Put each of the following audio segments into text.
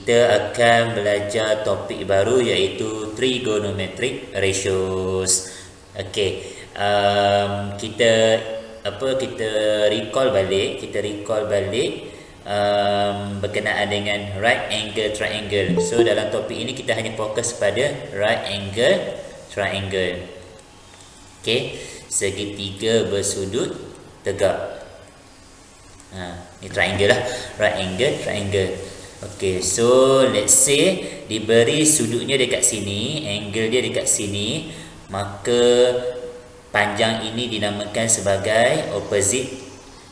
kita akan belajar topik baru iaitu trigonometric ratios. Okey, kita recall balik berkenaan dengan right angle triangle. So dalam topik ini kita hanya fokus pada right angle triangle. Okey, segitiga bersudut tegak. Ni triangle lah, right angle triangle. Okey, so let's say diberi sudutnya dekat sini, angle dia dekat sini, maka panjang ini dinamakan sebagai opposite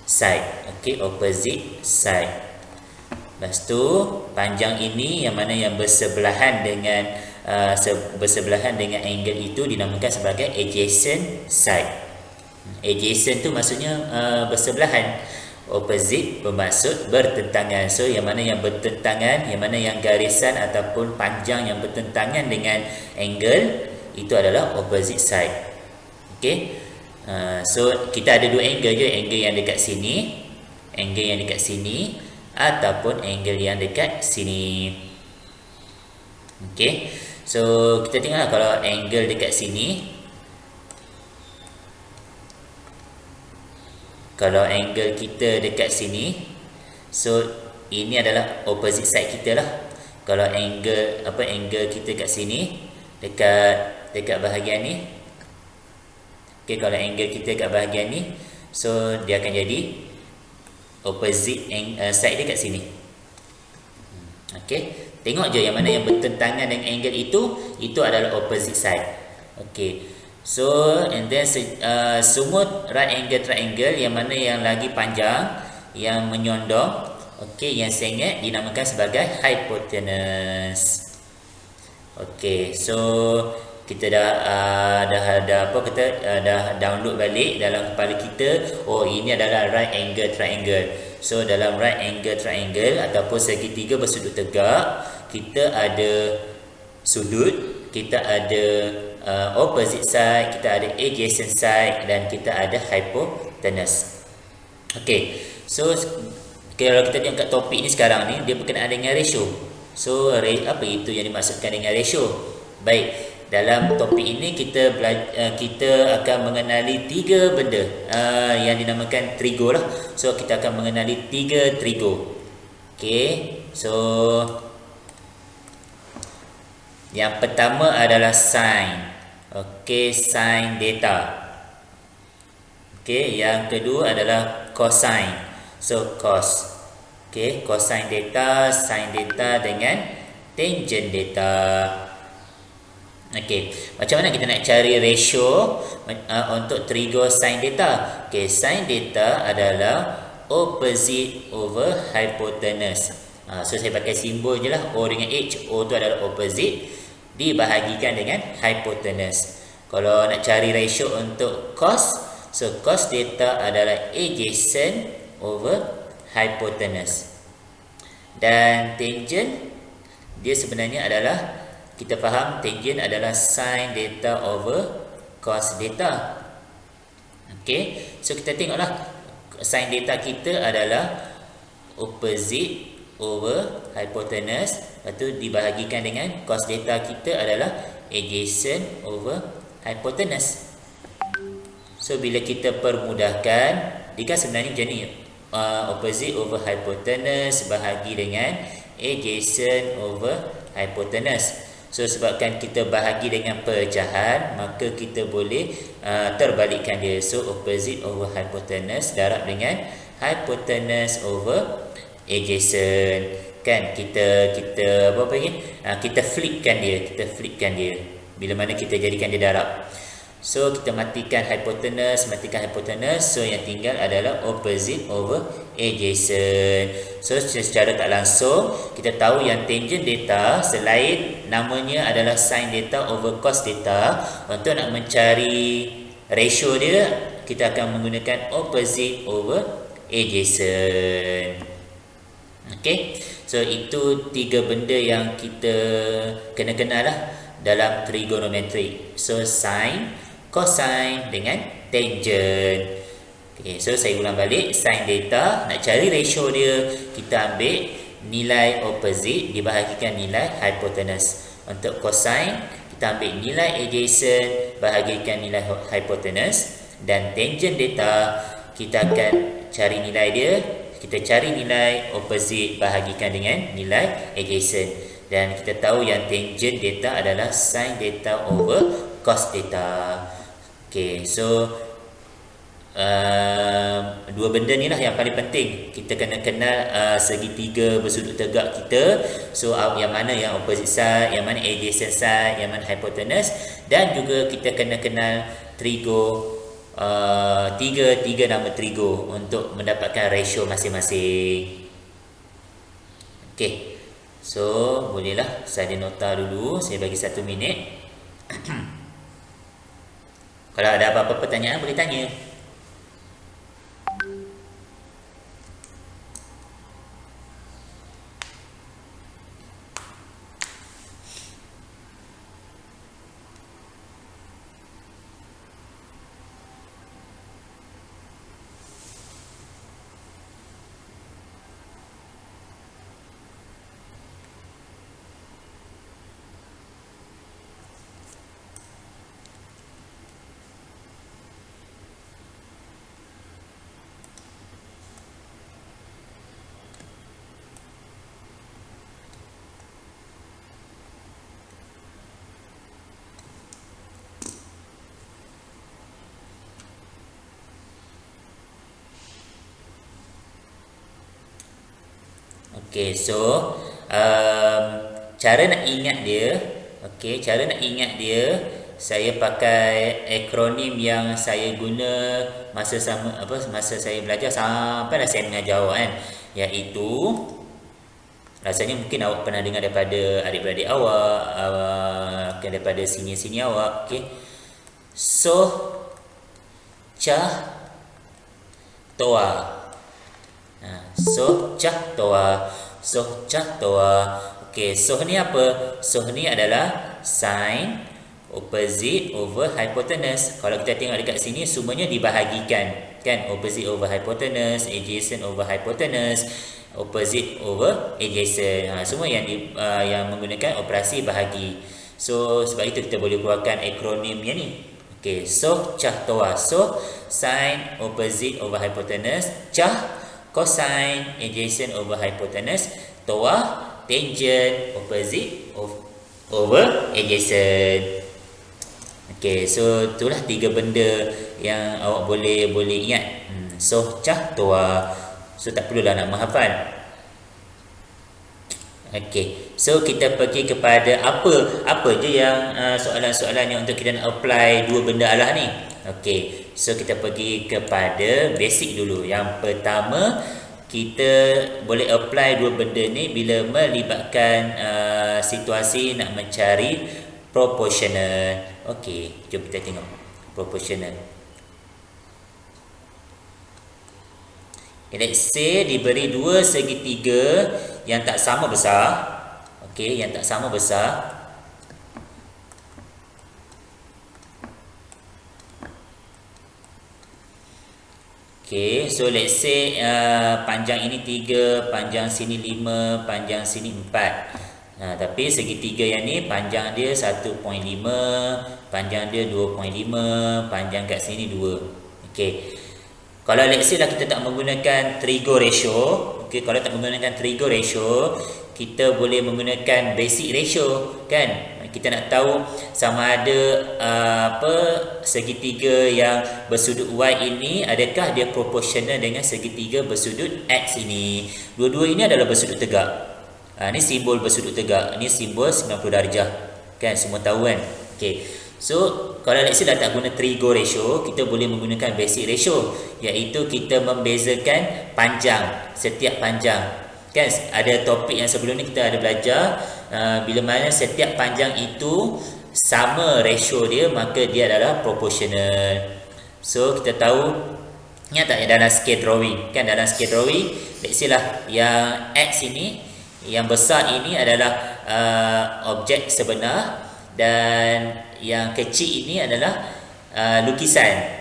side. Okey, opposite side. Lepas tu panjang ini yang mana yang bersebelahan dengan angle itu dinamakan sebagai adjacent side. Adjacent tu maksudnya bersebelahan. Opposite bermaksud bertentangan. So yang mana yang bertentangan, yang mana yang garisan ataupun panjang yang bertentangan dengan angle, itu adalah opposite side. Okey. So kita ada dua angle je, angle yang dekat sini, ataupun angle yang dekat sini. Okey. So kita tengoklah kalau angle dekat sini. Kalau angle kita dekat sini, so ini adalah opposite side kita lah. Kalau angle kita kat sini, dekat bahagian ni. Okey, kalau angle kita kat bahagian ni, so dia akan jadi opposite side dia kat sini. Okey, tengok je yang mana yang bertentangan dengan angle itu adalah opposite side. Okey. So and then semua right angle triangle yang mana yang lagi panjang, yang menyondong, okey, yang sengit dinamakan sebagai hypotenuse. Okey, so kita dah download balik dalam kepala kita. Oh, ini adalah right angle triangle. So dalam right angle triangle ataupun segitiga bersudut tegak, kita ada sudut, kita ada opposite side, kita ada adjacent side, dan kita ada hypotenuse. Okey, so kalau kita tengok kat topik ni sekarang ni, dia berkenaan dengan ratio. So apa itu yang dimaksudkan dengan ratio? Baik, dalam topik ini kita akan mengenali tiga benda yang dinamakan trigo lah. So kita akan mengenali tiga trigo. Okey, so yang pertama adalah sin. Okey, sin theta. Okey, yang kedua adalah cosine. So cos. Okey, cosine theta, sin theta dengan tangent theta. Okey, macam mana kita nak cari ratio untuk trigo sin theta? Okey, sin theta adalah opposite over hypotenuse. So saya pakai simbol je lah, O dengan H. O tu adalah opposite dibahagikan dengan hypotenuse. Kalau nak cari ratio untuk cos, so cos theta adalah adjacent over hypotenuse. Dan tangent dia sebenarnya adalah, kita faham tangent adalah sin theta over cos theta. Okey, so kita tengoklah sin theta kita adalah opposite over hypotenuse, lepas tu dibahagikan dengan cos theta kita adalah adjacent over hypotenuse. So bila kita permudahkan, dia kan sebenarnya macam ni, opposite over hypotenuse bahagi dengan adjacent over hypotenuse. So sebabkan kita bahagi dengan pecahan, maka kita boleh terbalikkan dia. So opposite over hypotenuse darab dengan hypotenuse over adjacent. Kan kita apa panggil? Kita flipkan dia. Bila mana kita jadikan dia darab. So kita matikan hypotenuse. So yang tinggal adalah opposite over adjacent. So secara tak langsung kita tahu yang tangent theta selain namanya adalah sin theta over cos theta, untuk nak mencari ratio dia kita akan menggunakan opposite over adjacent. Okey, so itu tiga benda yang kita kena kenal lah dalam trigonometri. So sin, cosine dengan tangent. Okay, so saya ulang balik. Sin theta, nak cari ratio dia, kita ambil nilai opposite dibahagikan nilai hypotenuse. Untuk cosine, kita ambil nilai adjacent bahagikan nilai hypotenuse. Dan tangent data, kita akan cari nilai dia. Kita cari nilai opposite bahagikan dengan nilai adjacent. Dan kita tahu yang tangent data adalah sin data over cos data. Okay, so dua benda ni lah yang paling penting. Kita kena kenal segitiga bersudut tegak kita. So yang mana yang opposite side, yang mana adjacent side, yang mana hypotenuse. Dan juga kita kena kenal trigo, tiga nama trigo untuk mendapatkan ratio masing-masing. Okay, so bolehlah saya nota dulu. Saya bagi 1 minit. Kalau ada apa-apa pertanyaan boleh tanya. Okay, so cara nak ingat dia, saya pakai akronim yang saya guna masa saya belajar sampailah saya mengajar awak kan, iaitu rasanya mungkin awak pernah dengar daripada adik-beradik awak, daripada senior-senior awak. Okay, so cah toa. So cah toa. Okey, so ni apa? So ni adalah sin opposite over hypotenuse. Kalau kita tengok dekat sini semuanya dibahagikan, kan? Opposite over hypotenuse, adjacent over hypotenuse, opposite over adjacent. Semua yang menggunakan operasi bahagi. So sebab itu kita boleh keluarkan akronimnya ni. Okey, so cah toa. So sin opposite over hypotenuse, cah cosine adjacent over hypotenuse, toa tangent opposite over adjacent. Okey, so itulah 3 benda yang awak boleh ingat. So cah toa. So tak perlulah nak menghafal. Okey, so kita pergi kepada apa je yang soalan-soalan yang untuk kita nak apply 2 benda alah ni. Okey, so kita pergi kepada basic dulu. Yang pertama, kita boleh apply 2 benda ni bila melibatkan situasi nak mencari proportional. Okey, jom kita tengok proportional. Let's say diberi 2 segitiga yang tak sama besar. Okey, yang tak sama besar. Okay, so let's say panjang ini 3, panjang sini 5, panjang sini 4. Tapi segitiga yang ni panjang dia 1.5, panjang dia 2.5, panjang kat sini 2. Okay, kalau let's say lah kita tak menggunakan trigo ratio. Okay, kalau tak menggunakan trigo ratio, kita boleh menggunakan basic ratio, kan? Kita nak tahu sama ada segitiga yang bersudut Y ini adakah dia proporsional dengan segitiga bersudut X ini. Dua-dua ini adalah bersudut tegak. Ini simbol bersudut tegak, ini simbol 90 darjah. Kan semua tahu kan? Okey. So kalau let's say dah tak guna trigo ratio, kita boleh menggunakan basic ratio, iaitu kita membezakan panjang, setiap panjang. Kan ada topik yang sebelum ni kita ada belajar bila mana setiap panjang itu sama ratio dia, maka dia adalah proportional. So kita tahu ingat tak dalam scale drawing, kan dalam scale drawing let's say lah yang X ini, yang besar ini adalah objek sebenar, dan yang kecil ini adalah lukisan.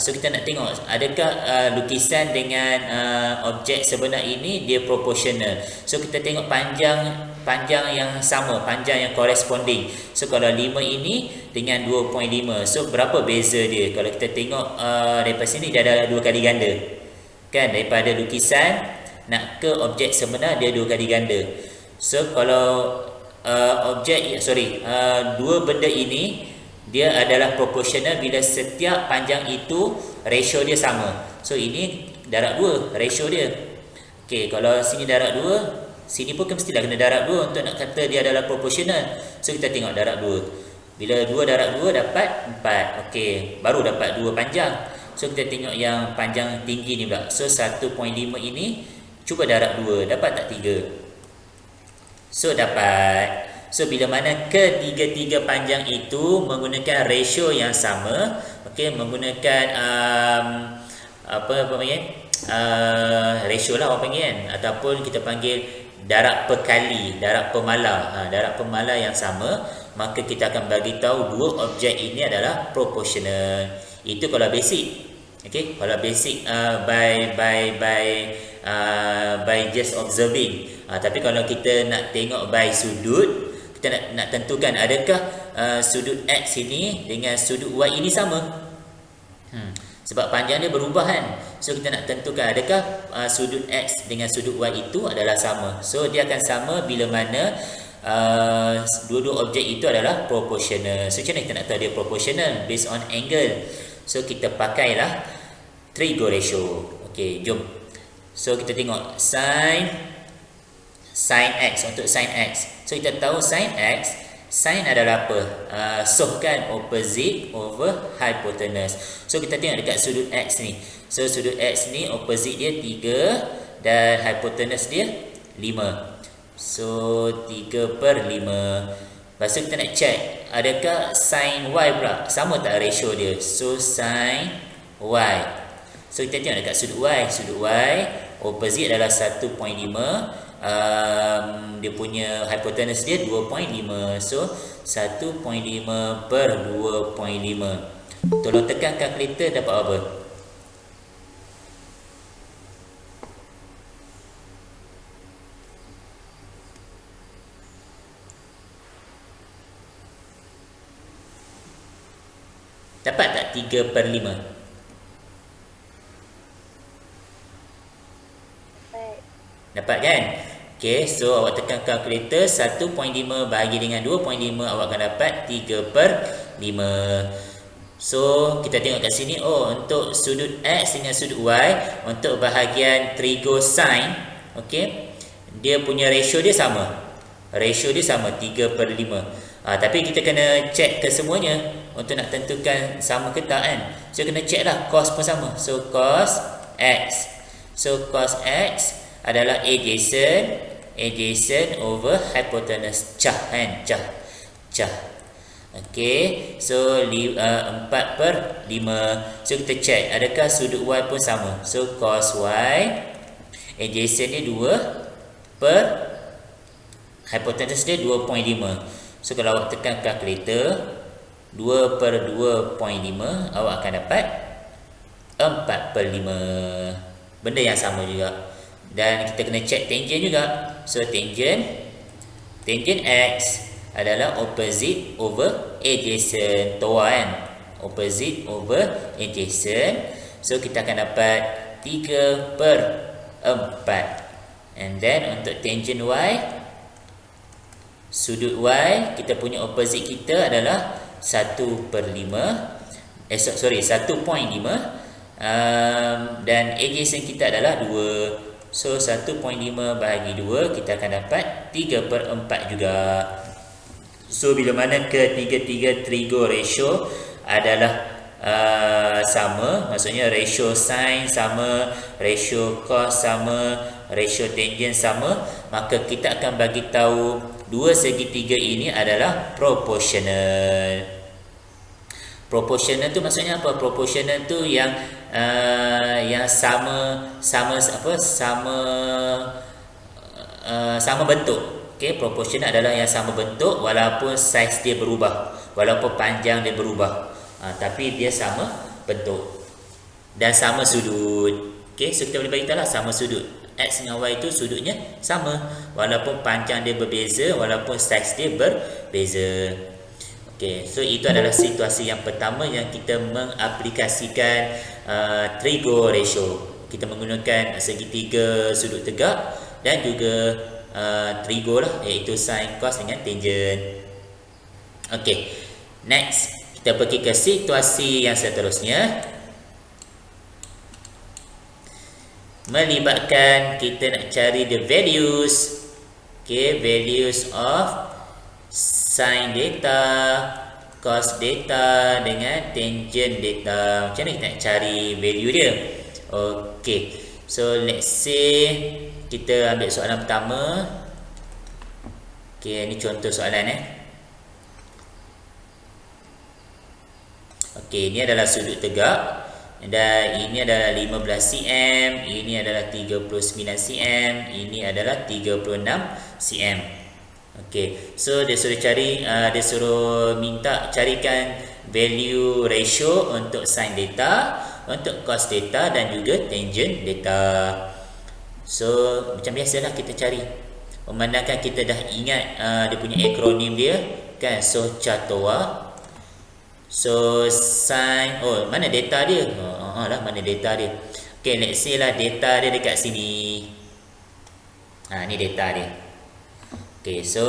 So kita nak tengok adakah lukisan dengan objek sebenar ini dia proportional. So kita tengok panjang yang sama, panjang yang corresponding. So kalau 5 ini dengan 2.5, so berapa beza dia? Kalau kita tengok daripada sini dia adalah 2 kali ganda. Kan, daripada lukisan nak ke objek sebenar dia 2 kali ganda. So kalau dua benda ini dia adalah proportional bila setiap panjang itu ratio dia sama. So ini darab 2 ratio dia. Okey, kalau sini darab 2, sini pun mestilah kena darab 2 untuk nak kata dia adalah proportional. So kita tengok darab 2. Bila 2 darab 2 dapat 4. Okey, baru dapat 2 panjang. So kita tengok yang panjang tinggi ni pula. So 1.5 ini cuba darab 2, dapat tak 3? So dapat. So bila mana ketiga-tiga panjang itu menggunakan ratio yang sama, okey, menggunakan apa panggil? Ratio lah orang panggil kan, ataupun kita panggil darab perkali, darab pemala. Darab pemala yang sama, maka kita akan bagi tahu dua objek ini adalah proportional. Itu kalau basic. Okey, kalau basic by just observing. Tapi kalau kita nak tengok by sudut, kita nak tentukan adakah sudut X ini dengan sudut Y ini sama. Sebab panjang dia berubah kan. So kita nak tentukan adakah sudut X dengan sudut Y itu adalah sama. So dia akan sama bila mana dua-dua objek itu adalah proportional. So macam mana kita nak tahu dia proportional? Based on angle. So kita pakailah trigo ratio. Okey, jom. So kita tengok sin X untuk sin X. So kita tahu sin X, sin adalah apa? Soh kan, opposite over hypotenuse. So kita tengok dekat sudut X ni. So sudut X ni opposite dia 3 dan hypotenuse dia 5. So 3/5. Lepas tu kita nak check adakah sin Y pula sama tak ratio dia. So sin Y. So kita tengok dekat sudut Y. Sudut Y opposite adalah 1.5. Dia punya hypotenuse dia 2.5. So 1.5/2.5. Tolong tekan kalkulator, dapat apa? Dapat tak 3/5? Dapat kan? Okey, so awak tekan kalkulator, 1.5 bahagi dengan 2.5, awak akan dapat 3/5. So kita tengok kat sini, untuk sudut X dengan sudut Y, untuk bahagian trigo sin, okey, dia punya ratio dia sama. Ratio dia sama 3/5. Tapi kita kena check ke semuanya untuk nak tentukan sama ke tak kan. So kena check lah, cos pun sama. So cos X. So cos X adalah adjacent over hypotenuse, cah kan, cah. Okey, so 4/5. So kita check adakah sudut Y pun sama. So cos Y adjacent dia 2 per hypotenuse dia 2.5. So kalau awak tekan kalkulator, 2/2.5, awak akan dapat 4/5. Benda yang sama juga. Dan kita kena check tangent juga. So tangent X adalah opposite over adjacent, toa kan, opposite over adjacent. So kita akan dapat 3/4. And then untuk tangent Y, sudut Y, kita punya opposite kita adalah 1/5. 1.5. Dan adjacent kita adalah 2. So 1.5 bahagi 2, kita akan dapat 3/4 juga. So bila mana ketiga-tiga trigo ratio adalah sama, maksudnya ratio sin sama, ratio cos sama, ratio tangent sama, maka kita akan bagi tahu dua segitiga ini adalah proportional. Proportional tu maksudnya apa? Proportional tu yang sama bentuk. Okey, proportional adalah yang sama bentuk walaupun saiz dia berubah, walaupun panjang dia berubah. Tapi dia sama bentuk. dan sama sudut. Okey, so kita boleh bagi tahu lah sama sudut. X dengan Y itu sudutnya sama walaupun panjang dia berbeza, walaupun saiz dia berbeza. Okey, so itu adalah situasi yang pertama yang kita mengaplikasikan trigo ratio. Kita menggunakan segitiga sudut tegak dan juga trigo lah, iaitu sin, cos dengan tangent. Okey, next kita pergi ke situasi yang seterusnya, melibatkan kita nak cari the values. Okay, values of sin data, cos data dengan tangent data. Macam mana kita nak cari value dia? Okay, so let's say kita ambil soalan pertama. Okay, ni contoh soalan Okay, ini adalah sudut tegak dan ini adalah 15 cm, ini adalah 39 cm, ini adalah 36 cm. Okey, so dia suruh minta carikan value ratio untuk sin data, untuk cos data dan juga tangent data. So macam biasalah kita cari. Memandangkan kita dah ingat dia punya akronim dia kan, so CHA-TOA. So sin, mana data dia? Mana data dia? Okay, let's say lah data dia dekat sini. Ni data dia. Okay, so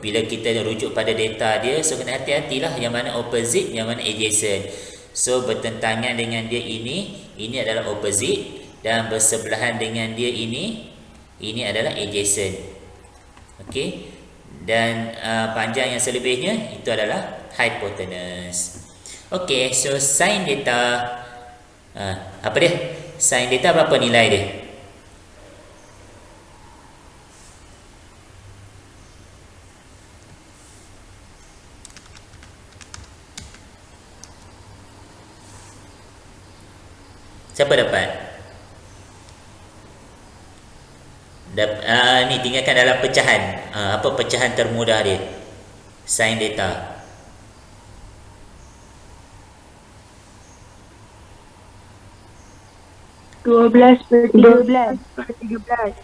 bila kita rujuk pada data dia, so kena hati-hatilah yang mana opposite, yang mana adjacent. So bertentangan dengan dia ini adalah opposite, dan bersebelahan dengan dia ini adalah adjacent. Okay, dan panjang yang selebihnya itu adalah hypotenuse. Okay, so sin data apa dia? Sin data berapa nilai dia? Siapa dapat? Ni tinggalkan dalam pecahan. Apa pecahan termudah dia? Sin data. 12/13.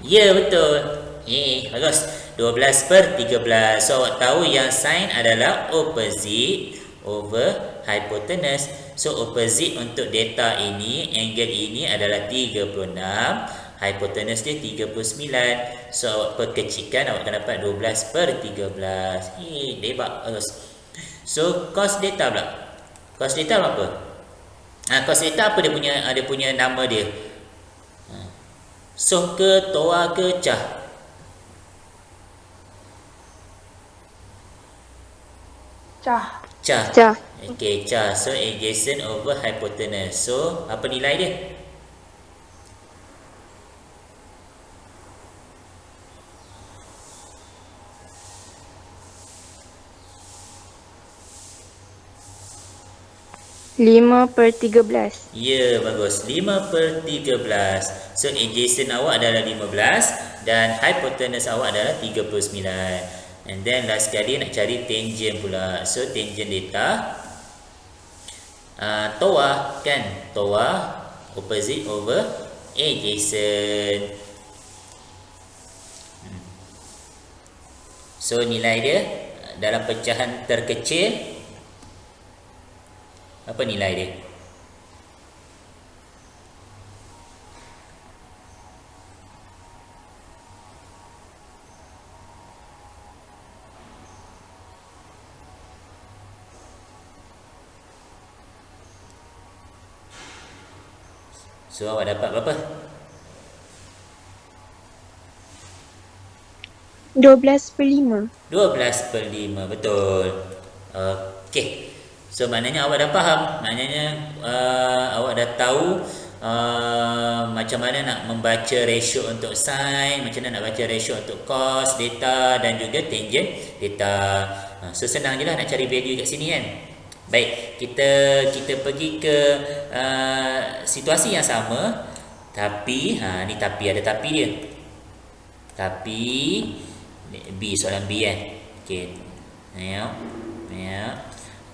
Ya, betul. Bagus. 12/13. So awak tahu yang sin adalah opposite over hypotenuse. So opposite untuk data ini, angle ini adalah 36, hypotenuse dia 39. So awak perkecilkan, awak akan dapat 12/13. Debak. Bagus. So cos data pula. Cos data apa? Cos data apa dia punya nama dia? Soh ke, toa ke, cah? Cah. Okey, cah. So adjacent over hypotenuse. So apa nilai dia? Lima per 13. Ya, bagus. 5/13. So adjacent awak adalah 15 dan hypotenuse awak adalah 39. And then last sekali nak cari tangent pula. So tangent data TOA kan? TOA opposite over adjacent. So nilai dia dalam pecahan terkecil, apa nilai dia? So awak dapat berapa? 12/5. 12/5, betul. Okey. So maknanya awak dah faham. Maknanya awak dah tahu macam mana nak membaca ratio untuk sin, macam mana nak baca ratio untuk cos data dan juga tangent data. So senang je lah nak cari value kat sini kan. Baik, kita pergi ke situasi yang sama, tapi ni tapi ada tapi dia. Tapi B, soalan B kan. Okey. Ya.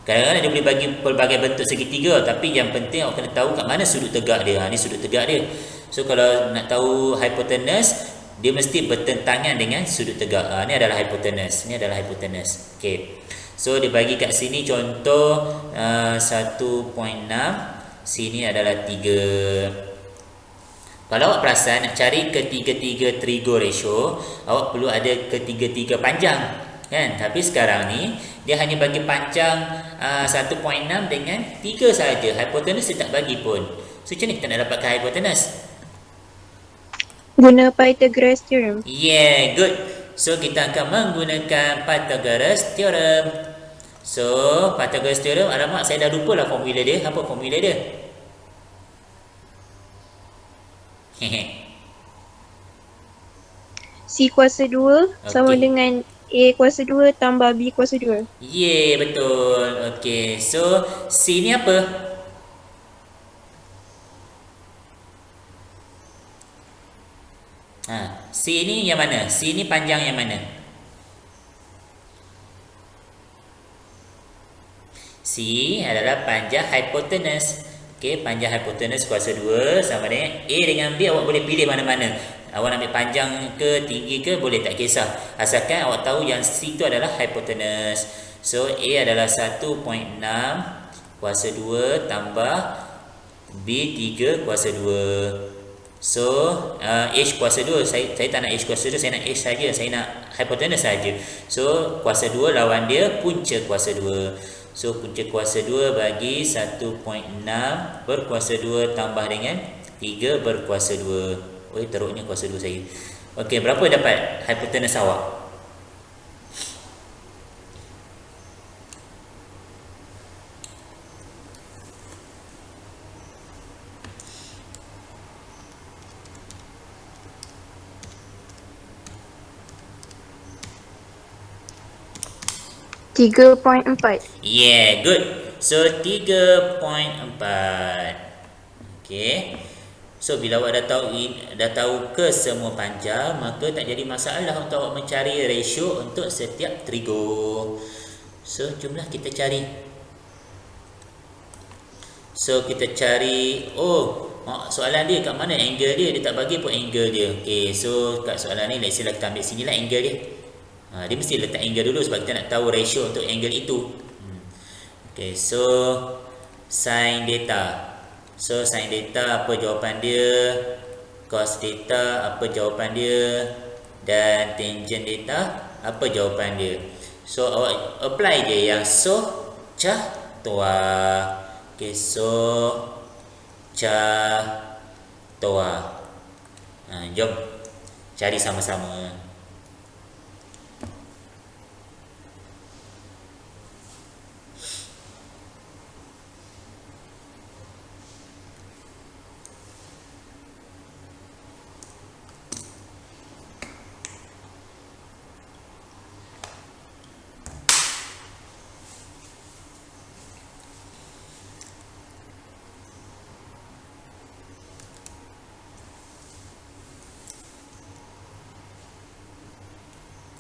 Kadang-kadang dia boleh bagi pelbagai bentuk segitiga, tapi yang penting awak kena tahu kat mana sudut tegak dia. Ni sudut tegak dia. So kalau nak tahu hypotenuse, dia mesti bertentangan dengan sudut tegak. Ni adalah hypotenuse. Ni adalah hypotenuse. Okey. So dia bagi kat sini contoh 1.6. Sini adalah 3. Kalau awak perasan nak cari ketiga-tiga trigo ratio, awak perlu ada ketiga-tiga panjang. Kan? Tapi sekarang ni dia hanya bagi panjang 1.6 dengan 3 saja. Hypotenuse dia tak bagi pun. So macam ni kita nak dapatkan hypotenuse? Guna Pythagoras theorem. Yeah, good. So kita akan menggunakan Pythagoras theorem. So Pythagoras theorem, alamak saya dah lupa lah formula dia. Apa formula dia? C kuasa 2 sama Okey. dengan A kuasa 2 tambah B kuasa 2. Yeah, betul. Okay, so C ni apa? C ni yang mana? C ni panjang yang mana? C adalah panjang hypotenuse. Okay, panjang hypotenuse kuasa 2 sama dengan A dengan B. Awak boleh pilih mana-mana. Awak nak ambil panjang ke, tinggi ke, boleh, tak kisah. Asalkan awak tahu yang C itu adalah hypotenuse. So, A adalah 1.6 kuasa 2 tambah B 3 kuasa 2. So, H kuasa 2. Saya tak nak H kuasa 2, saya nak H saja. Saya nak hypotenuse saja. So, kuasa 2 lawan dia punca kuasa 2. So, punca kuasa 2 bagi 1.6 berkuasa 2 tambah dengan 3 berkuasa 2. Oh, teruknya kuasa 2 saya. Okey, berapa dapat hypotenuse awak? Tiga 3.4. Yeah, good. So 3.4. Okey. So bila awak dah tahu ke semua panjang, maka tak jadi masalah untuk awak mencari ratio untuk setiap trigo. So jomlah kita cari. So kita cari, soalan dia kat mana angle dia? Dia tak bagi pun angle dia. Okey, so kat soalan ni let's say kita ambil sinilah angle dia. Dia mesti letak angle dulu sebab kita nak tahu ratio untuk angle itu. Okay, so sin theta. So sin theta apa jawapan dia? Cos theta apa jawapan dia? Dan tangent theta apa jawapan dia? So awak apply je yang so cah tua. Okay, so cah tua. Jom cari sama-sama.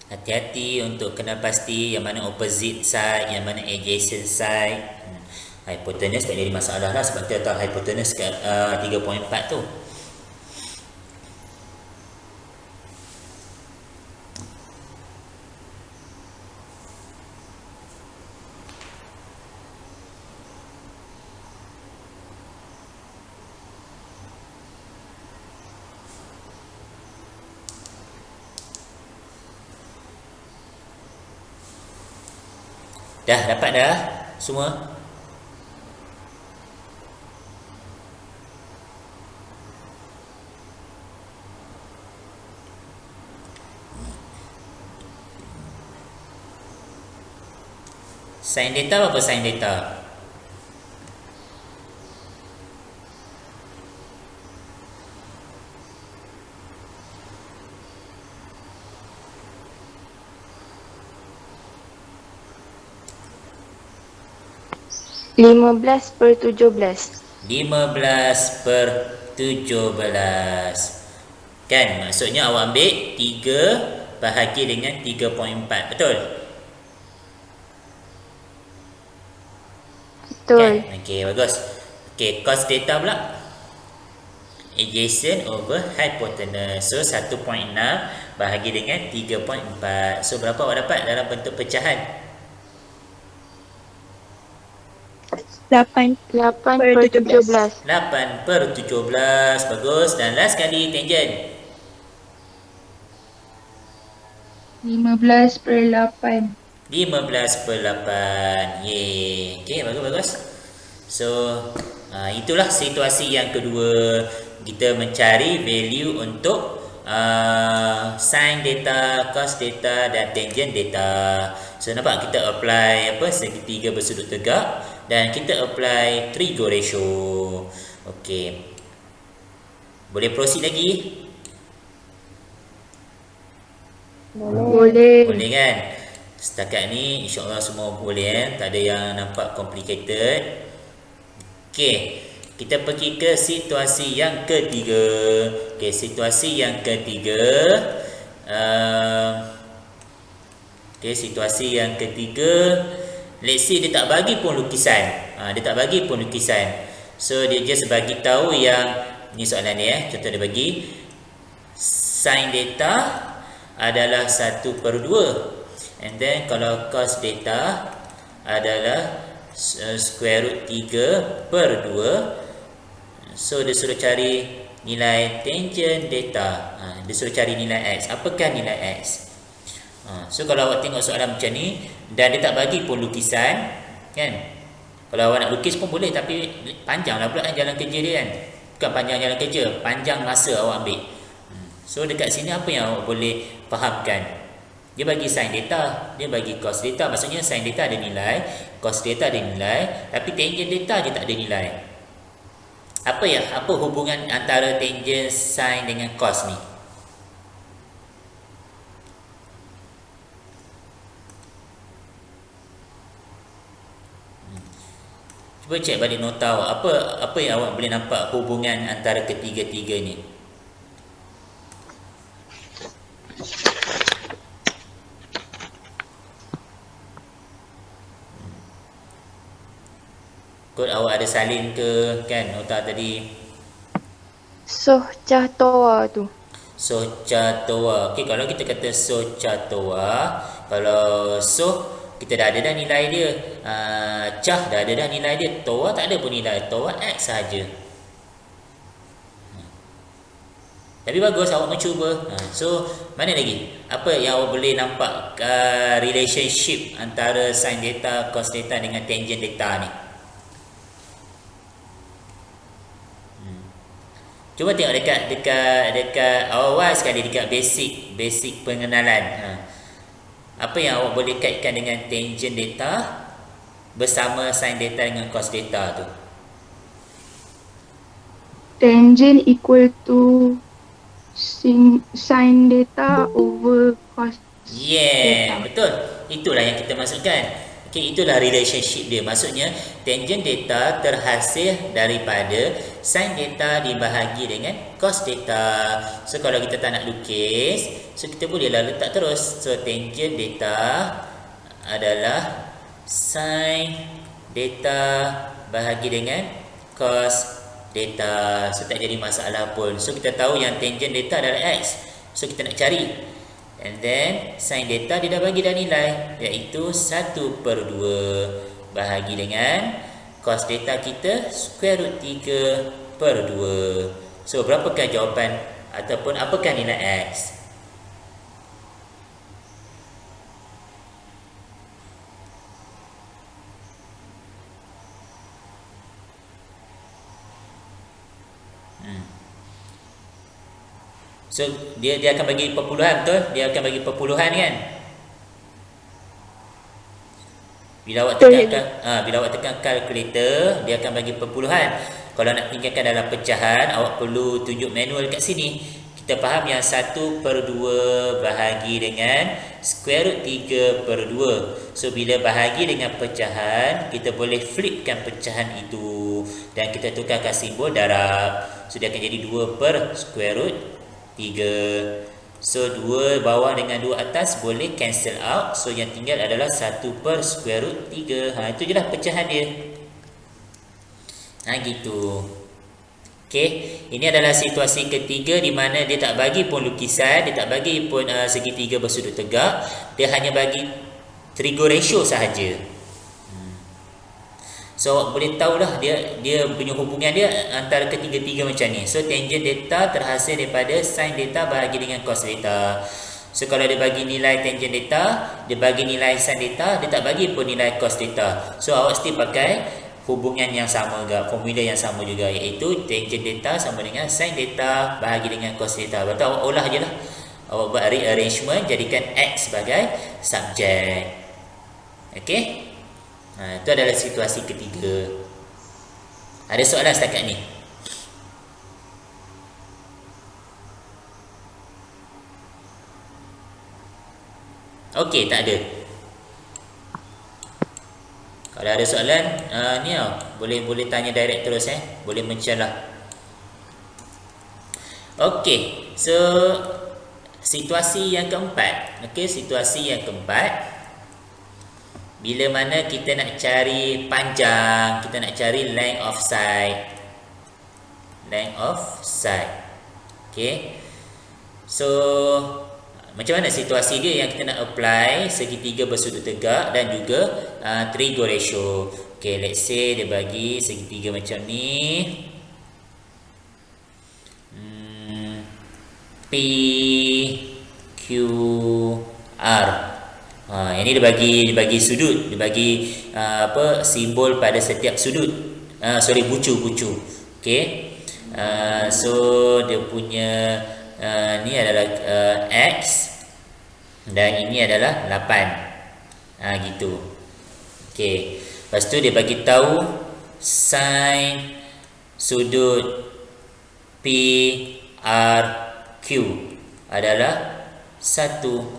Hati-hati untuk kena pasti yang mana opposite side, yang mana adjacent side. Hypotenuse tak jadi masalah lah sebab kita tahu hypotenuse kat 3.4 tu. Dah dapat dah semua? Sin theta apa sin theta? Lima belas per 17. 15 per 17. Kan? Maksudnya awak ambil 3 bahagi dengan 3.4. Betul? Betul. Kan? Okey, bagus. Okey, cos theta pula. Adjacent over hypotenuse. So 1.6 bahagi dengan 3.4. So berapa awak dapat dalam bentuk pecahan? 8 8 per per 17. 8 per 17. Bagus. Dan last kali tangent. 15 per 8. 15 per 8. Yeay. Okey, bagus-bagus. So, itulah situasi yang kedua. Kita mencari value untuk sin theta, cos theta dan tangent theta. So, nampak kita apply segitiga bersudut tegak dan kita apply trigo ratio. Okey. Boleh proceed lagi? Boleh. Boleh kan? Setakat ni insya-Allah semua boleh tak ada yang nampak complicated. Okey, kita pergi ke situasi yang ketiga. Okey, situasi yang ketiga. Situasi yang ketiga. Let's say dia tak bagi pun lukisan. Dia tak bagi pun lukisan. So dia just bagi tahu yang ni soalan dia contoh dia bagi sin theta adalah 1/2. And then kalau cos theta adalah square root 3/2. So dia suruh cari nilai tangent theta. Dia suruh cari nilai x. Apakah nilai x? So kalau awak tengok soalan macam ni dan dia tak bagi pun lukisan, kan? Kalau awak nak lukis pun boleh, tapi panjanglah pula jalan kerja dia, kan? Bukan panjang jalan kerja, panjang masa awak ambil. So dekat sini apa yang awak boleh fahamkan? Dia bagi sin theta, dia bagi cos theta. Maksudnya sin theta ada nilai, cos theta ada nilai, tapi tangent theta dia tak ada nilai. Apa hubungan antara tangent sin dengan cos ni? Cuba cek balik nota awak. Apa yang awak boleh nampak hubungan antara ketiga-tiga ni? Kot awak ada salin ke, kan, nota tadi? Soh cah toa tu. Soh cah toa. Okey, kalau kita kata soh cah toa, kalau soh kita dah ada dah nilai dia. Cah dah ada dah nilai dia. Toa tak ada pun nilai. Toa x saja. Tapi bagus awak mencuba. So, mana lagi? Apa yang awak boleh nampak relationship antara sin theta, cos theta dengan tangent theta ni? Cuba tengok dekat awal sekali, dekat basic pengenalan. Apa yang awak boleh kaitkan dengan tangent theta bersama sin theta dengan cos theta tu? Tangent equal to sin theta over cos Yeah, betul. Itulah yang kita maksudkan. Okey, itulah relationship dia. Maksudnya tangent theta terhasil daripada sin theta dibahagi dengan cos theta. So kalau kita tak nak lukis, so kita bolehlah letak terus. So tangent theta adalah sin theta bahagi dengan cos theta. So tak jadi masalah pun. So kita tahu yang tangent theta adalah x. So kita nak cari. And then sin theta dia dah bagi dah nilai, iaitu 1/2 bahagi dengan cos theta kita square root 3/2. So berapakah jawapan ataupun apakah nilai x? So dia akan bagi perpuluhan, betul? Dia akan bagi perpuluhan, kan? Bila awak tekan kalkulator, dia akan bagi perpuluhan. Kalau nak tinggalkan dalam pecahan, awak perlu tunjuk manual kat sini. Kita faham yang 1/2 bahagi dengan square root 3/2. So bila bahagi dengan pecahan, kita boleh flipkan pecahan itu dan kita tukarkan simbol darab. So dia akan jadi 2 per square root 3. So 2 bawah dengan 2 atas boleh cancel out. So yang tinggal adalah 1 per square root 3. Itu je lah pecahan dia. Gitu. Okey, ini adalah situasi ketiga di mana dia tak bagi pun lukisan, dia tak bagi pun segitiga bersudut tegak, dia hanya bagi trigo ratio sahaja. So awak boleh tahulah dia punya hubungan dia antara ketiga-tiga macam ni. So tangent data terhasil daripada sin data bahagi dengan cos data. So kalau dia bagi nilai tangent data, dia bagi nilai sin data, dia tak bagi pun nilai cos data. So awak mesti pakai hubungan yang sama juga, formula yang sama juga, iaitu tangent data sama dengan sin data bahagi dengan cos data. Lepas tu awak olah je lah. Awak buat rearrangement, jadikan X sebagai subjek. Okey. Itu adalah situasi ketiga. Ada soalan setakat ni? Okey, tak ada. Kalau ada soalan, ni boleh tanya direct terus boleh mention lah. Okey, so situasi yang keempat. Okey, situasi yang keempat. Bila mana kita nak cari panjang, kita nak cari length of side. Length of side. Okey. So macam mana situasi dia yang kita nak apply segitiga bersudut tegak dan juga trigo ratio. Okay, let's say dia bagi segitiga macam ni. P Q R. Yang ni dia bagi sudut, dia bagi simbol pada setiap sudut. Bucu. Okay. So dia punya ni adalah X dan ini adalah 8. Gitu. Okey. Lepas tu dia bagi tahu sin sudut P R Q adalah 1/3.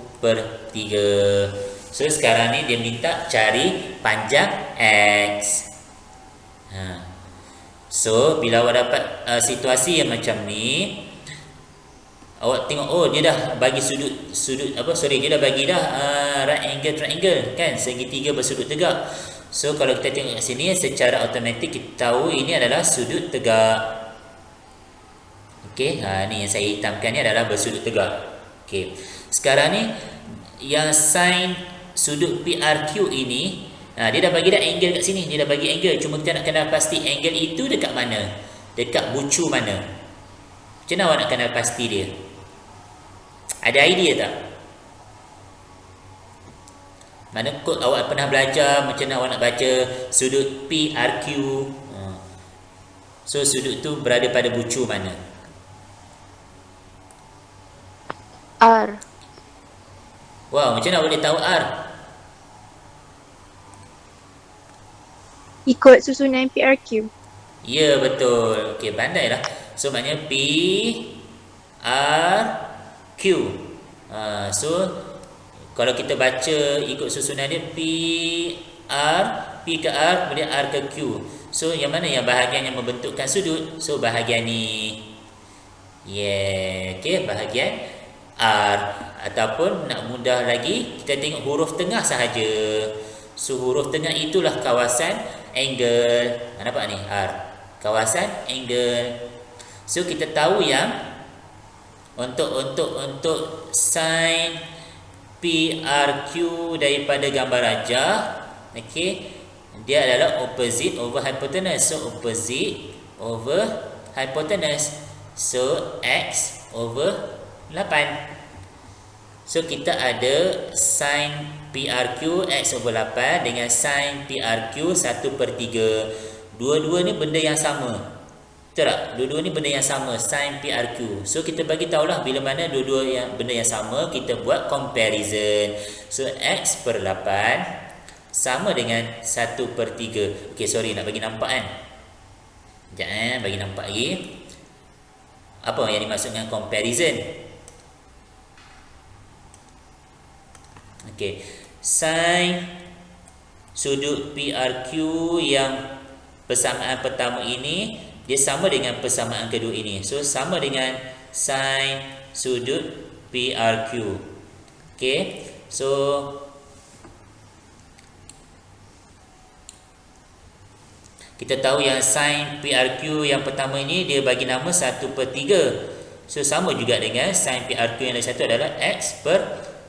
So sekarang ni dia minta cari panjang X. So bila awak dapat situasi yang macam ni, awak tengok, dia dah bagi dia dah bagi right angle triangle kan, segitiga bersudut tegak. So kalau kita tengok kat sini, secara automatik kita tahu ini adalah sudut tegak. Okey, ni yang saya hitamkan ni adalah bersudut tegak. Okey. Sekarang ni yang sin sudut PRQ ini, dia dah bagi dah angle kat sini, dia dah bagi angle, cuma kita nak kenal pasti angle itu dekat mana? Dekat bucu mana? Macam mana awak nak kenal pasti dia? Ada idea tak? Mana kot awak pernah belajar macam mana awak nak baca sudut PRQ? So sudut tu berada pada bucu mana? R. Wow, macam mana boleh tahu R? Ikut susunan PRQ. Ya, betul. Okey, pandailah. So maknanya P R Q. So kalau kita baca ikut susunan dia P ke R, kemudian R ke Q. So yang mana yang bahagian yang membentukkan sudut? So bahagian ni. Okey, bahagian R. Ataupun nak mudah lagi, kita tengok huruf tengah sahaja. So huruf tengah itulah kawasan angle. Nampak ni R. Kawasan angle. So kita tahu yang untuk sin PRQ daripada gambar rajah, okey, dia adalah opposite over hypotenuse. So opposite over hypotenuse. So X over 8. So kita ada sin PRQ X over 8 dengan sin PRQ 1/3. Dua-dua ni benda yang sama. Betul tak? Dua-dua ni benda yang sama, sin PRQ. So kita bagi tahulah bila mana dua-dua yang benda yang sama, kita buat comparison. So X per 8 sama dengan 1/3. Okey, sorry nak bagi nampak kan. Sekejap bagi nampak lagi. Apa yang dimaksud dengan comparison? Okey, sin sudut PRQ yang persamaan pertama ini dia sama dengan persamaan kedua ini. So sama dengan sin sudut PRQ. Okey. So Kita tahu yang sin PRQ yang pertama ini dia bagi nama 1/3. So sama juga dengan sin PRQ yang lain satu adalah X per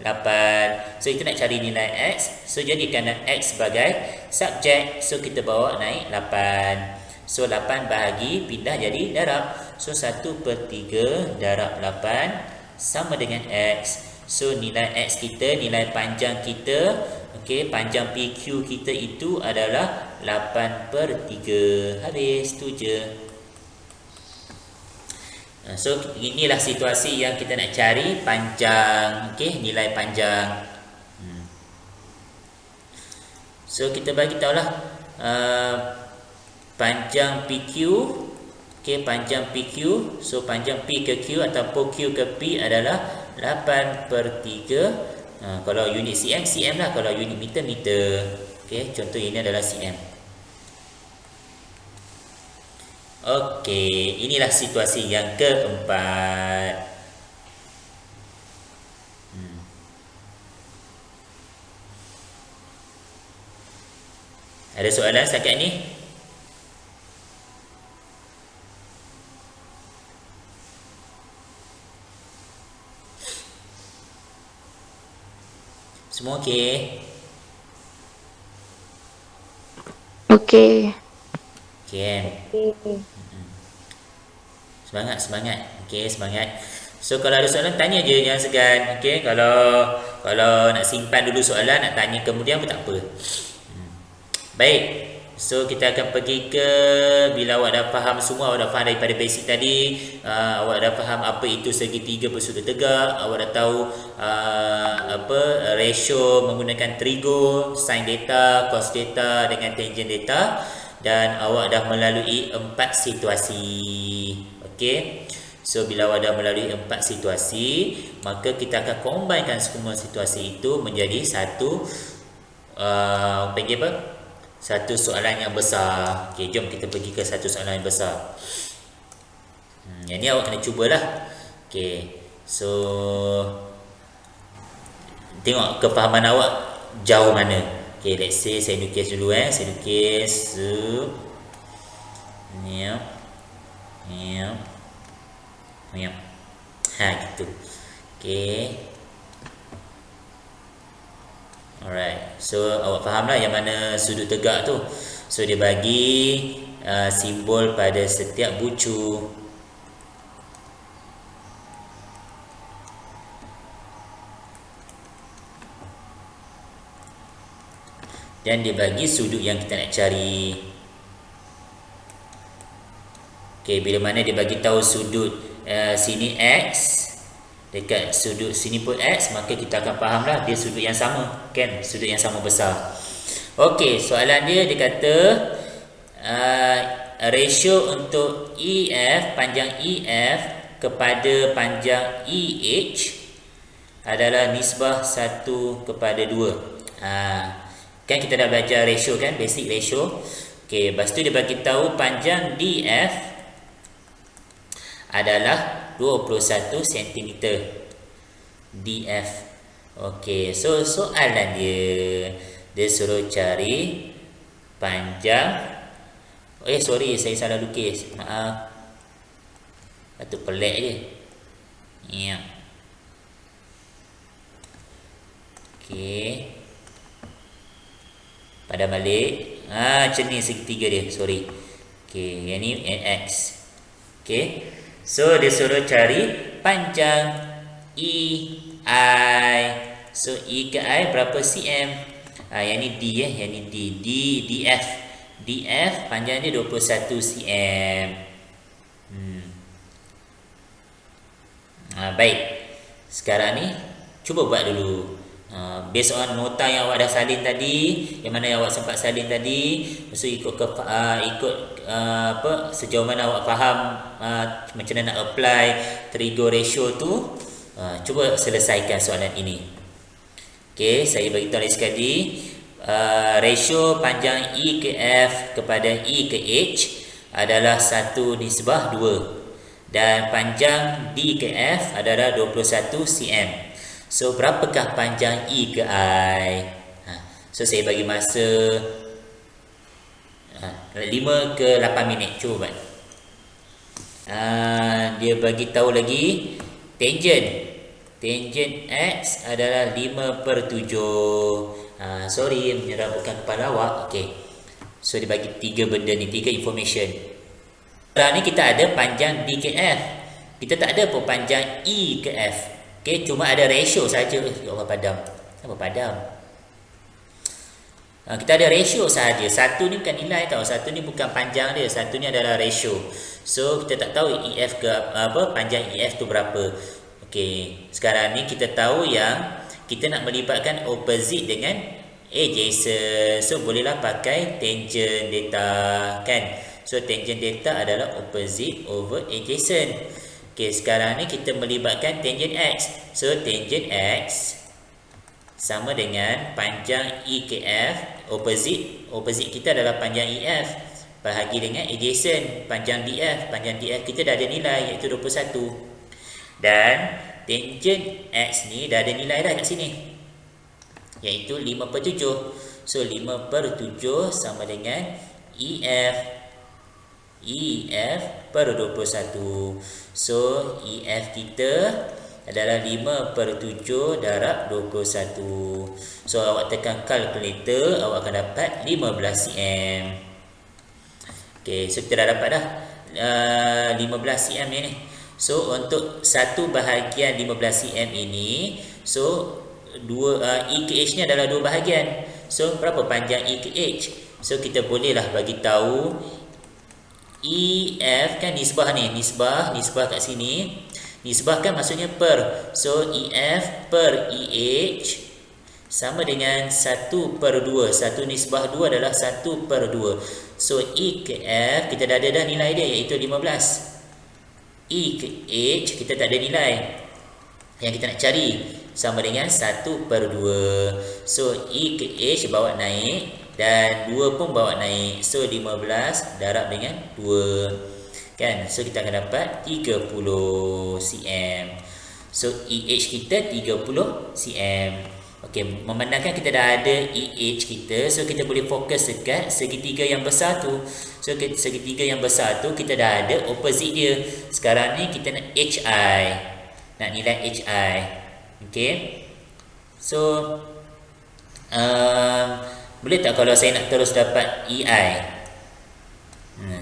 8. So kita nak cari nilai X. So jadikan X sebagai subjek. So kita bawa naik 8. So 8 bahagi pindah jadi darab. So 1/3 darab 8 sama dengan X. So nilai X kita, nilai panjang kita, okey, panjang PQ kita itu adalah 8/3. Habis tu je. So inilah situasi yang kita nak cari panjang, okey, nilai panjang. So kita bagi tahulah panjang PQ, okey, panjang PQ. So panjang P ke Q ataupun Q ke P adalah 8/3. Kalau unit cm, cm lah. Kalau unit meter, meter. Okey, contoh ini adalah cm. Okey, inilah situasi yang keempat. Ada soalan setakat ni? Semua okey? Okey. Okey. Semangat, semangat. Okey, semangat. So kalau ada soalan tanya je, jangan segan. Okey, kalau nak simpan dulu soalan, nak tanya kemudian pun tak apa. Baik. So kita akan pergi ke bila awak dah faham semua, awak dah faham daripada basic tadi, awak dah faham apa itu segitiga bersudut tegak, awak dah tahu ratio menggunakan trigo, sin theta, cos theta dengan tangent theta, dan awak dah melalui 4 situasi. Okey. So bila awak dah melalui 4 situasi, maka kita akan combinekan semua situasi itu menjadi satu panggil apa? Satu soalan yang besar. Okey, jom kita pergi ke satu soalan yang besar. Yang ni awak kena cubalah. Okey. So tengok kefahaman awak jauh mana. Okey, let's say saya lukis dulu saya lukis ni. Gitu. Okey. Alright. So awak fahamlah yang mana sudut tegak tu. So dia bagi simbol pada setiap bucu. Dan dia bagi sudut yang kita nak cari. Okey, bila mana dia bagi tahu sudut sini X, dekat sudut sini pun X, maka kita akan fahamlah dia sudut yang sama, kan? Sudut yang sama besar. Okey, soalan dia kata ratio untuk EF, panjang EF kepada panjang EH adalah nisbah 1/2. Kan kita dah belajar ratio kan, basic ratio. Okey, lepas tu dia bagi tahu panjang DF adalah 21 cm. DF. Okey, so soalan dia suruh cari panjang. Sorry, saya salah lukis. Maaf. Patut pelik je. Ya. Okey. Padam balik. Macam ni segitiga dia, sorry. Okey, yang ni NX. Okey. So dia suruh cari panjang EI. So E ke I berapa cm? Yang ni D yang ni DF. DF panjang dia 21 cm. Baik. Sekarang ni cuba buat dulu. Based on nota yang awak dah salin tadi, yang mana yang awak sempat salin tadi, so ikut sejauh mana awak faham macam mana nak apply trigo ratio tu, cuba selesaikan soalan ini. Okey, saya bagi tahu lagi sekali, ratio panjang E ke F kepada E ke H adalah 1/2 dan panjang D ke F adalah 21 cm. So berapakah panjang E ke I? So saya bagi masa 5 ke 8 minit. Cuba buat. Dia bagi tahu lagi tangent X adalah 5/7. Sorry, menyerabutkan kepala awak. Okey. So dia bagi 3 benda ni, 3 information. Sekarang ni kita ada panjang D ke F. Kita tak ada pun panjang E ke F. Okey, cuma ada ratio saja. Ya Allah, padam. Apa padam? Kita ada ratio sahaja. Satu ni bukan nilai tau. Satu ni bukan panjang dia. Satu ni adalah ratio. So kita tak tahu EF ke apa, panjang EF tu berapa. Okey, sekarang ni kita tahu yang kita nak melibatkan opposite dengan adjacent. So bolehlah pakai tangent delta kan. So tangent delta adalah opposite over adjacent. Okey, sekarang ni kita melibatkan tangent X. So tangent X sama dengan panjang E ke F. Opposite kita adalah panjang EF bahagi dengan adjacent panjang DF. Panjang DF kita dah ada nilai iaitu 21. Dan tangent X ni dah ada nilai dah kat sini iaitu 5/7. So 5/7 sama dengan EF per 21. So EF kita adalah 5/7 darab 21. So awak tekan kalkulator, awak akan dapat 15 cm. Okey, so kita dah dapat dah 15 cm ni. So untuk 1 bahagian 15 cm ini, so E ke H ni adalah 2 bahagian. So berapa panjang E ke H? So kita bolehlah bagi tahu EF kan nisbah ni, nisbah kat sini. Nisbah kan maksudnya per. So EF per EH sama dengan 1/2. 1 nisbah 2 adalah 1/2. So E ke F kita dah ada dah nilai dia iaitu 15. E ke H kita tak ada nilai. Yang kita nak cari sama dengan 1/2. So E ke H bawa naik dan 2 pun bawa naik. So 15 darab dengan 2. Kan? So kita akan dapat 30 cm. So EH kita 30 cm. Okey, memandangkan kita dah ada EH kita, so kita boleh fokus dekat segitiga yang besar tu. So segitiga yang besar tu kita dah ada opposite dia. Sekarang ni kita nak HI. Nak nilai HI. Okey. So boleh tak kalau saya nak terus dapat EI?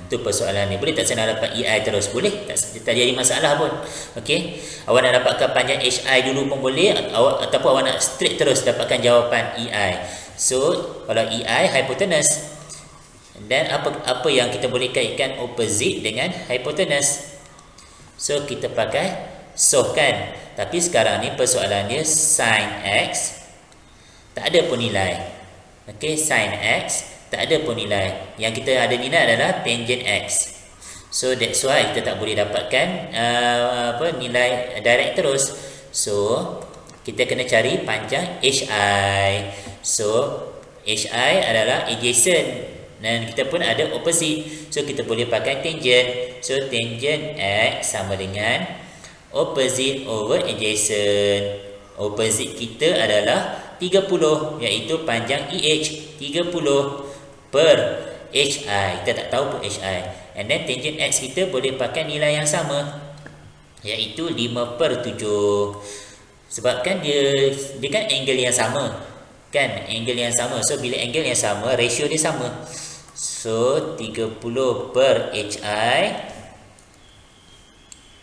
Tu persoalan ni. Boleh tak saya nak dapat EI terus? Boleh. Tak jadi masalah pun. Okey. Awak nak dapatkan panjang HI dulu pun boleh, ataupun awak nak straight terus dapatkan jawapan EI. So kalau EI hypotenuse, dan apa yang kita boleh kaitkan opposite dengan hypotenuse? So kita pakai soh kan. Tapi sekarang ni persoalannya sin X tak ada pun nilai. Okey, sin X tak ada pun nilai. Yang kita ada nilai adalah tangent X. So that's why kita tak boleh dapatkan nilai direct terus. So kita kena cari panjang HI. So HI adalah adjacent dan kita pun ada opposite. So kita boleh pakai tangent. So tangent X sama dengan opposite over adjacent. Opposite kita adalah 30 iaitu panjang EH 30 per HI. Kita tak tahu pun HI. And then tangent X kita boleh pakai nilai yang sama iaitu 5/7. Sebab kan dia kan angle yang sama. Kan angle yang sama. So bila angle yang sama, ratio dia sama. So 30 per HI.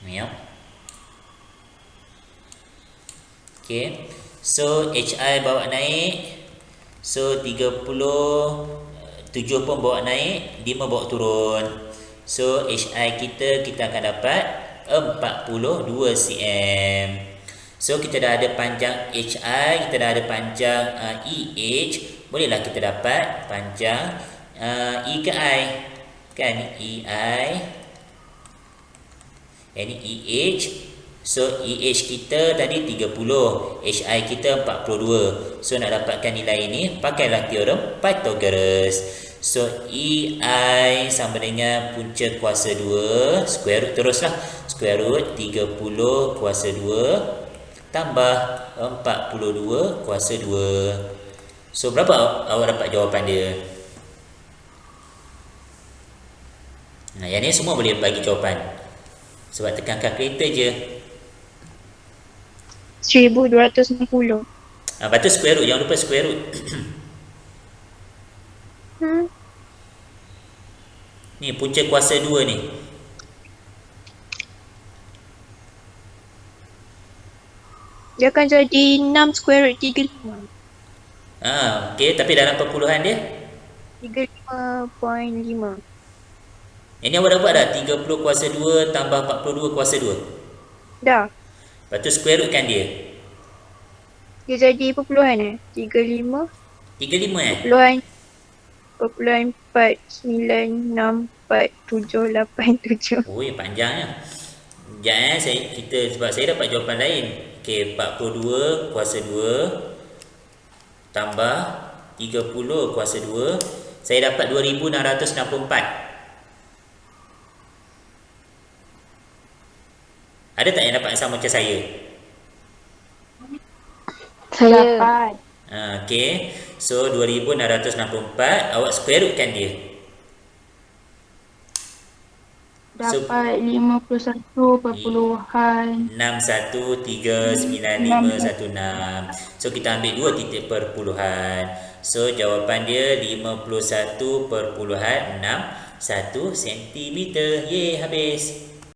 Ya. Okay. So HI bawa naik. So 30 7 pun bawa naik, 5 bawa turun. So HI kita akan dapat 42 cm. So kita dah ada panjang HI, kita dah ada panjang EH. Bolehlah kita dapat panjang E ke I. Kan EI. Ini EH. So EH kita tadi 30, HI kita 42. So nak dapatkan nilai ini, pakailah teorem Pythagoras. So EI sama dengan punca kuasa 2, square root teruslah. Square root 30 kuasa 2 tambah 42 kuasa 2. So berapa awak dapat jawapan dia? Yang ni semua boleh bagi jawapan. Sebab tekan kalkulator je. 1260. Lepas tu square root, jangan lupa square root. Ni punca kuasa 2 ni. Dia akan jadi 6 square root 35. Okey, tapi dalam perpuluhan dia 35.5. ini awak dah buat dah 30 kuasa 2 tambah 42 kuasa 2. Dah. Lepas tu square root kan dia. Dia jadi perpuluhan 35 35 perpuluhan 4 9 6 4 7 8 7. Oh, yang panjangnya. Sekejap sebab saya dapat jawapan lain. Okey, 42 kuasa 2 tambah 30 kuasa 2, saya dapat 2664. Ada tak yang dapat yang sama macam saya? Saya Dapat. Okey, so 2664 awak square root kan dia. Dapat 51.6. 613916. So kita ambil 2 titik perpuluhan. So jawapan dia 51.61 cm. Yeay, habis.